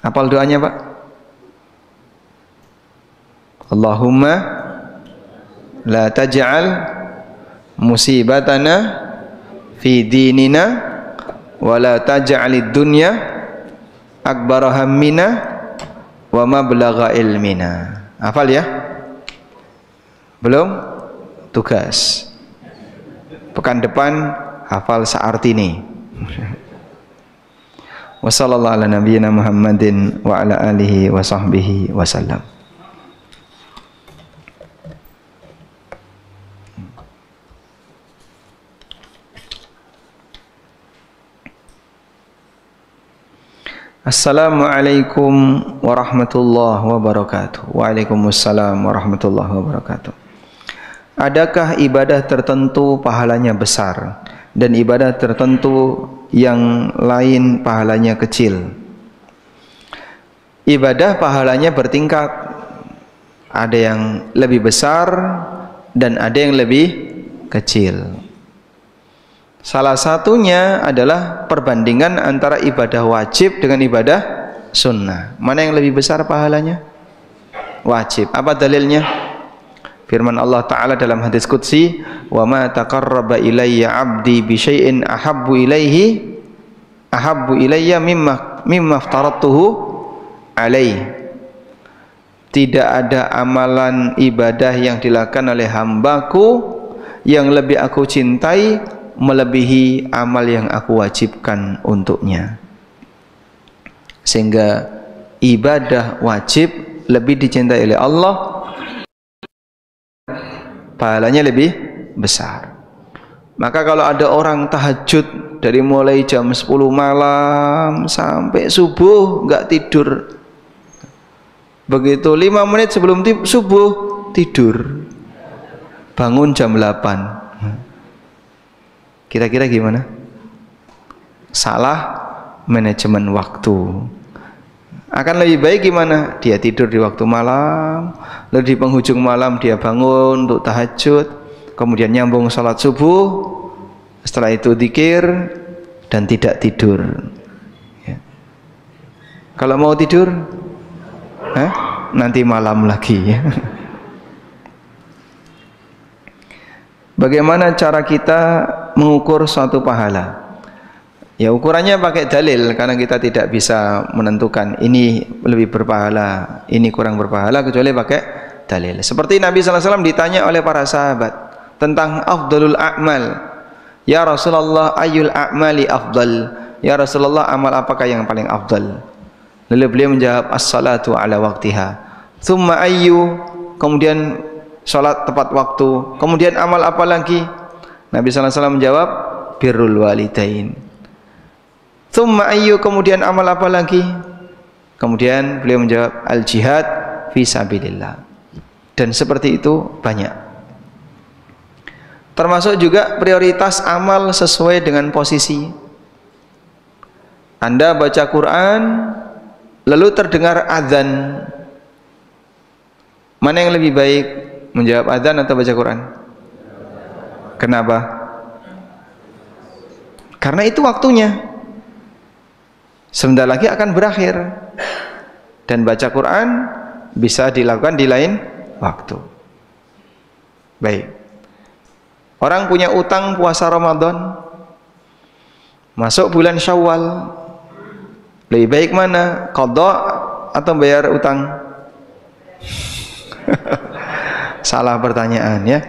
Hafal doanya, Pak? Allahumma la taj'al musibatana fi dinina wa la taj'alid dunya akbar hammina wa mablagha ilmina. Hafal ya? Belum? Tugas. Pekan depan hafal Sa'artini. Wa sallallahu ala nabiyyina Muhammadin wa ala alihi wa sahbihi wasallam. Assalamualaikum warahmatullahi wabarakatuh. Waalaikumsalam warahmatullahi wabarakatuh. Adakah ibadah tertentu pahalanya besar dan ibadah tertentu yang lain pahalanya kecil? Ibadah pahalanya bertingkat. Ada yang lebih besar dan ada yang lebih kecil. Salah satunya adalah perbandingan antara ibadah wajib dengan ibadah sunnah. Mana yang lebih besar pahalanya? Wajib. Apa dalilnya? Firman Allah Ta'ala dalam hadis qudsi, "Wa ma taqarraba ilayya 'abdi bi syai'in ahabbu ilayya mimma aftaradtuhu alaih." Tidak ada amalan ibadah yang dilakukan oleh hambaku yang lebih aku cintai melebihi amal yang aku wajibkan untuknya. Sehingga ibadah wajib lebih dicintai oleh Allah, pahalanya lebih besar. Maka kalau ada orang tahajud dari mulai jam 10 malam sampai subuh nggak tidur, begitu 5 menit sebelum subuh tidur, bangun jam 8, kira-kira gimana? Salah manajemen waktu. Akan lebih baik gimana? Dia tidur di waktu malam, lalu di penghujung malam dia bangun untuk tahajud, kemudian nyambung salat subuh, setelah itu zikir dan tidak tidur. Ya. Kalau mau tidur, nanti malam lagi. Ya. Bagaimana cara kita mengukur suatu pahala? Ya, ukurannya pakai dalil, karena kita tidak bisa menentukan ini lebih berpahala, ini kurang berpahala, kecuali pakai dalil. Seperti Nabi SAW ditanya oleh para sahabat tentang afdalul a'mal. Ya Rasulullah, ayyul a'mali afdal? Ya Rasulullah, amal apakah yang paling afdal? Lalu beliau menjawab, as-salatu ala waqtiha. Thumma ayyu? Kemudian salat tepat waktu. Kemudian amal apa lagi? Nabi SAW menjawab, birrul walidain. Thumma ayyu? Kemudian amal apa lagi? Kemudian beliau menjawab, al jihad fi sabilillah. Dan seperti itu banyak. Termasuk juga prioritas amal sesuai dengan posisi. Anda baca Quran, lalu terdengar azan, mana yang lebih baik? Menjawab azan atau baca Quran? Kenapa? Karena itu waktunya. Sebentar lagi akan berakhir. Dan baca Quran bisa dilakukan di lain waktu. Baik. Orang punya utang puasa Ramadan, masuk bulan Syawal, lebih baik mana? Qadha atau bayar utang? Salah pertanyaan ya.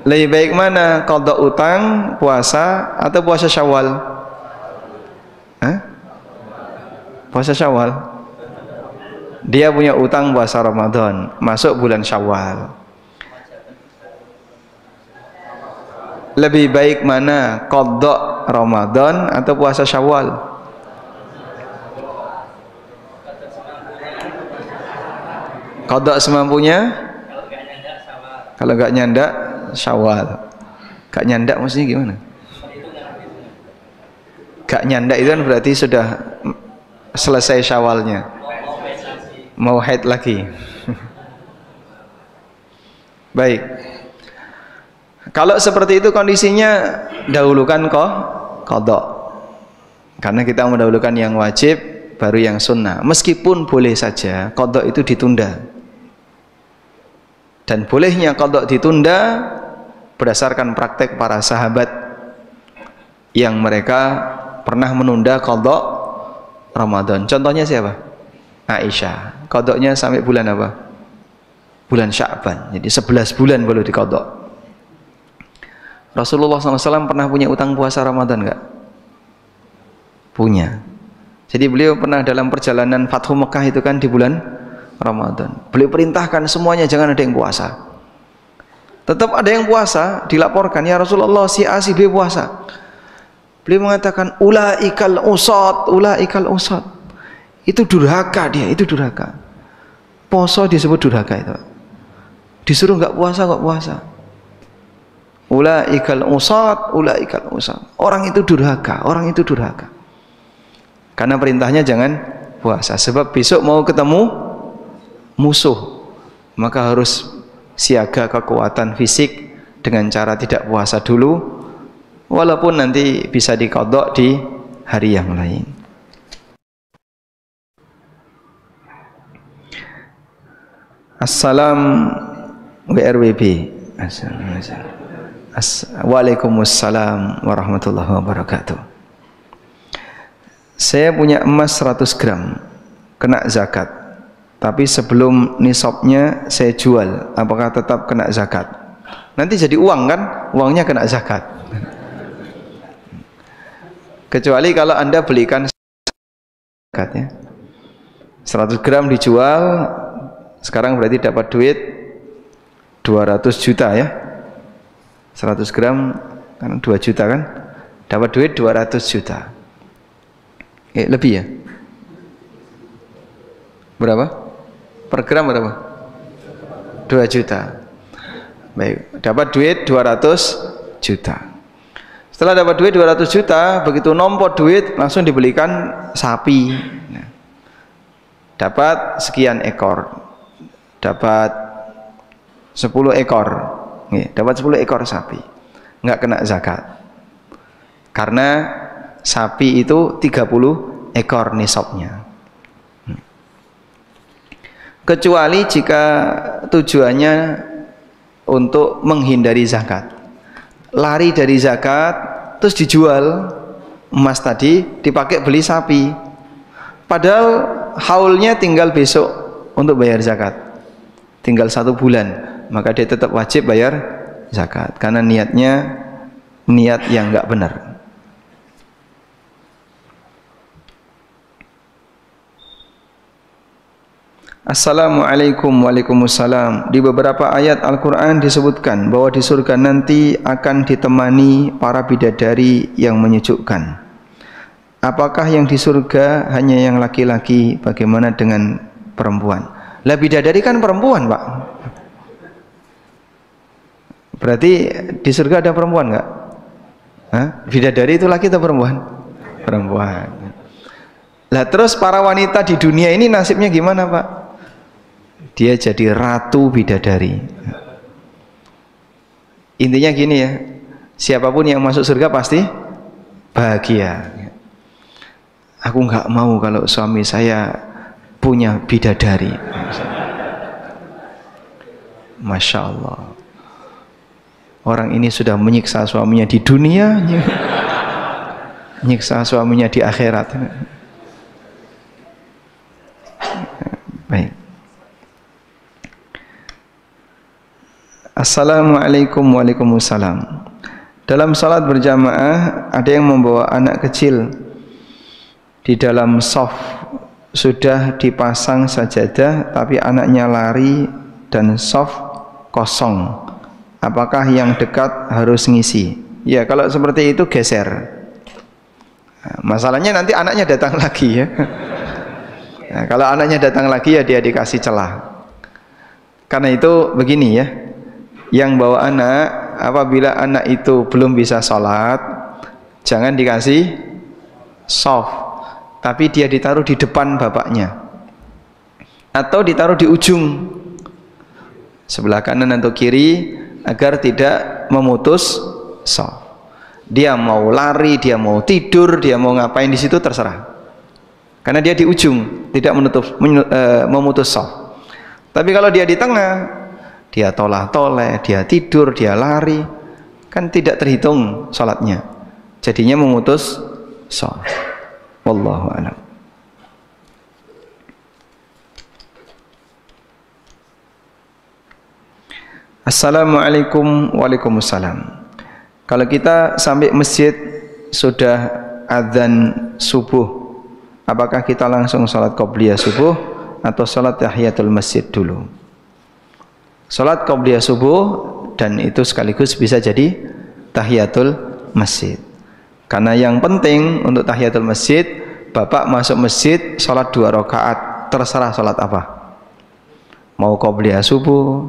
Lebih baik mana? Qadha utang, puasa, atau puasa Syawal? Hah? Puasa Syawal. Dia punya utang puasa Ramadan, masuk bulan Syawal. Lebih baik mana, qadha Ramadan atau puasa Syawal? Qadha semampunya. Kalau enggak nyandak Syawal. Enggak nyandak maksudnya gimana? Enggak nyandak itu kan berarti sudah selesai Syawalnya. Mau haid lagi. Baik. Kalau seperti itu kondisinya, dahulukan qadha. Karena kita mendahulukan yang wajib baru yang sunnah. Meskipun boleh saja qadha itu ditunda. Dan bolehnya qadha ditunda berdasarkan praktek para sahabat yang mereka pernah menunda qadha Ramadan. Contohnya siapa? Aisyah. Qadhanya sampai bulan apa? Bulan Sya'ban. Jadi 11 bulan baru diqadha. Rasulullah SAW pernah punya utang puasa Ramadan enggak? Punya. Jadi beliau pernah dalam perjalanan Fathu Mekah itu kan di bulan Ramadan. Beliau perintahkan semuanya jangan ada yang puasa. Tetap ada yang puasa, dilaporkan, ya Rasulullah si A si B puasa. Beliau mengatakan ulaikal usat, ulaikal usat. Itu durhaka dia, itu durhaka. Poso disebut durhaka itu. Disuruh enggak puasa, enggak puasa. Ulaikal usat, ulaikal usat. Orang itu durhaka, orang itu durhaka. Karena perintahnya jangan puasa. Sebab besok mau ketemu musuh, maka harus siaga kekuatan fisik dengan cara tidak puasa dulu, walaupun nanti bisa diqadha di hari yang lain. Assalam WRWB. Waalaikumsalam warahmatullahi wabarakatuh. Saya punya emas 100 gram kena zakat, tapi sebelum nisabnya saya jual, apakah tetap kena zakat? Nanti jadi uang kan, uangnya kena zakat. Kecuali kalau Anda belikan zakatnya 100 gram dijual, sekarang berarti dapat duit 200 juta ya. 100 gram kan 2 juta kan, dapat duit 200 juta. Lebih ya? Berapa? Per gram berapa? 2 juta. Baik, dapat duit 200 juta. Setelah dapat duit 200 juta, begitu nombor duit langsung dibelikan sapi. Nah, dapat sekian ekor. Dapat 10 ekor. Nih, dapat 10 ekor sapi. Enggak kena zakat. Karena sapi itu 30 ekor nisabnya. Kecuali jika tujuannya untuk menghindari zakat. Lari dari zakat terus dijual emas tadi dipakai beli sapi. Padahal haulnya tinggal besok untuk bayar zakat. Tinggal 1 bulan, maka dia tetap wajib bayar zakat karena niatnya niat yang enggak benar. Assalamualaikum. Waalaikumsalam. Di beberapa ayat Al-Quran disebutkan bahwa di surga nanti akan ditemani para bidadari yang menyejukkan. Apakah yang di surga hanya yang laki-laki? Bagaimana dengan perempuan? Lah bidadari kan perempuan, Pak. Berarti di surga ada perempuan enggak? Hah? Bidadari itu laki atau perempuan? Perempuan. Lah terus para wanita di dunia ini nasibnya gimana, Pak? Dia jadi ratu bidadari. Intinya gini ya, siapapun yang masuk surga pasti bahagia. Aku nggak mau kalau suami saya punya bidadari. Masya Allah. Orang ini sudah menyiksa suaminya di dunia, menyiksa suaminya di akhirat. Baik. Assalamualaikum. Waalaikumsalam. Dalam salat berjamaah ada yang membawa anak kecil di dalam shaf sudah dipasang sajadah tapi anaknya lari dan shaf kosong, apakah yang dekat harus ngisi? Ya, kalau seperti itu geser. Nah, masalahnya nanti anaknya datang lagi ya. Nah, kalau anaknya datang lagi ya dia dikasih celah. Karena itu begini ya, yang bawa anak, apabila anak itu belum bisa sholat, jangan dikasih shaf, tapi dia ditaruh di depan bapaknya atau ditaruh di ujung sebelah kanan atau kiri agar tidak memutus shaf. Dia mau lari, dia mau tidur, dia mau ngapain di situ terserah, karena dia di ujung, tidak memutus shaf. Tapi kalau dia di tengah, dia tolah-toleh, dia tidur, dia lari, kan tidak terhitung sholatnya, jadinya memutus shaf. Wallahu a'lam. Assalamualaikum. Waalaikumsalam. Kalau kita sampai masjid sudah adzan subuh, apakah kita langsung sholat qobliyah subuh atau sholat tahiyatul masjid dulu? Sholat qobliyah subuh, dan itu sekaligus bisa jadi tahiyatul masjid. Karena yang penting untuk tahiyatul masjid, bapak masuk masjid sholat 2 rakaat, terserah sholat apa, mau qobliyah subuh,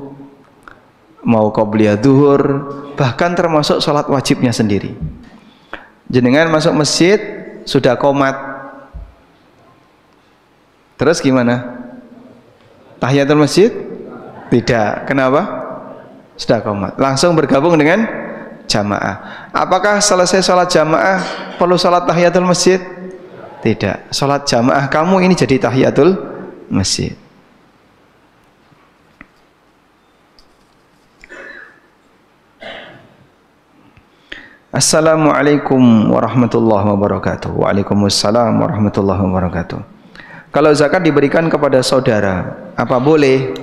mau qobliyah duhur, bahkan termasuk sholat wajibnya sendiri. Jenengan masuk masjid sudah qomat, terus gimana? Tahiyatul masjid? Tidak. Kenapa? Sudah qomat, langsung bergabung dengan jamaah. Apakah selesai sholat jamaah perlu sholat tahiyatul masjid? Tidak. Sholat jamaah kamu ini jadi tahiyatul masjid. Assalamualaikum warahmatullahi wabarakatuh. Waalaikumsalam warahmatullahi wabarakatuh. Kalau zakat diberikan kepada saudara, apa boleh?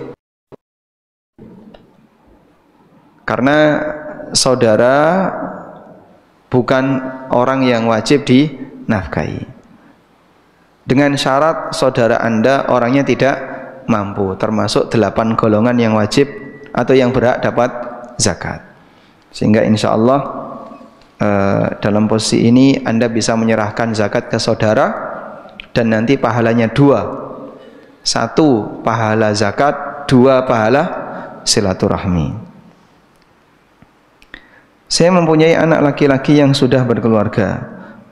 Karena saudara bukan orang yang wajib dinafkahi. Dengan syarat saudara Anda orangnya tidak mampu, termasuk 8 golongan yang wajib atau yang berhak dapat zakat. Sehingga insya Allah dalam posisi ini Anda bisa menyerahkan zakat ke saudara, dan nanti pahalanya 2. 1 pahala zakat, 2 pahala silaturahmi. Saya mempunyai anak laki-laki yang sudah berkeluarga,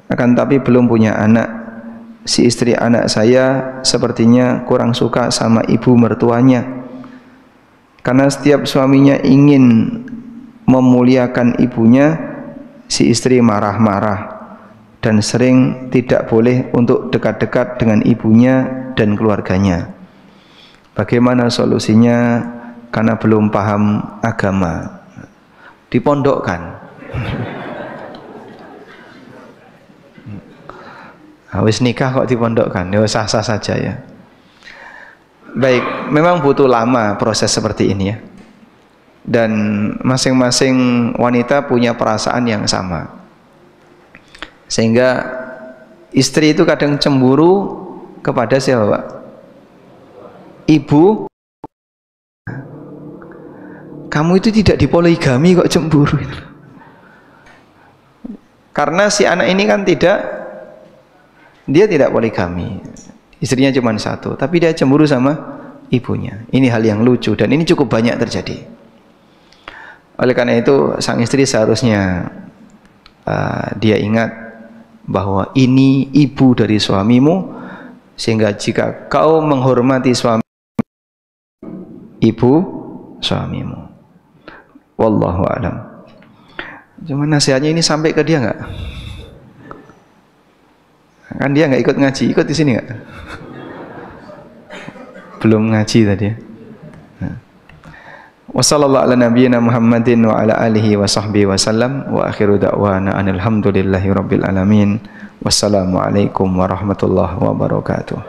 akan tapi belum punya anak. Si istri anak saya sepertinya kurang suka sama ibu mertuanya, karena setiap suaminya ingin memuliakan ibunya, si istri marah-marah dan sering tidak boleh untuk dekat-dekat dengan ibunya dan keluarganya. Bagaimana solusinya? Karena belum paham agama. Dipondokkan. Habis nikah kok dipondokkan? Ya sah-sah saja ya. Baik, memang butuh lama proses seperti ini ya. Dan masing-masing wanita punya perasaan yang sama. Sehingga istri itu kadang cemburu kepada siapa, Pak? Ibu. Kamu itu tidak dipoligami kok cemburu. Karena si anak ini kan dia tidak poligami. Istrinya cuma 1, tapi dia cemburu sama ibunya. Ini hal yang lucu dan ini cukup banyak terjadi. Oleh karena itu sang istri seharusnya dia ingat bahwa ini ibu dari suamimu, sehingga jika kau menghormati suami, ibu suamimu. Wallahu a'lam. Cuma nasihatnya ini sampai ke dia nggak? Kan dia nggak ikut ngaji, ikut di sini nggak? Belum ngaji tadi ya. Wassallallahu ala nabiyyina Muhammadin wa ala alihi wa sahbihi wa sallam, wa akhiru da'wana alhamdulillahi rabbil alamin. Wassalamualaikum warahmatullahi wabarakatuh.